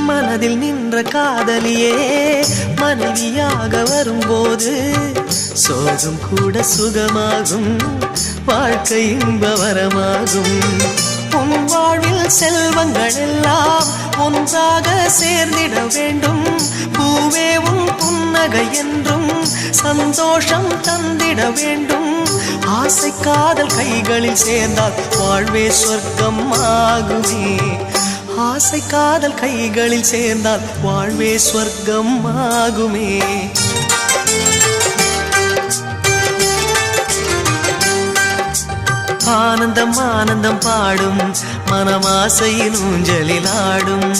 மனதில் நின்ற காதலியே மனைவியாக வரும்போது சோகம் கூட சுகமாகும், வாழ்க்கை இன்பவரமாகும். உன் வாழ்வில் செல்வங்கள் எல்லாம் ஒன்றாக சேர்ந்திட வேண்டும். பூவே உன் புன்னகை என்றும் சந்தோஷம் தந்திட வேண்டும். ஆசை காதல் கைகளில் சேர்ந்தால் வாழ்வே சொர்க்கம் ஆகுமே. ஆசை காதல் கைகளில் சேர்ந்தால் வாழ்வே சொர்க்கம் ஆகுமே. ஆனந்தம் ஆனந்தம் பாடும் மனமாசையின் ஊஞ்சலில் ஆடும்.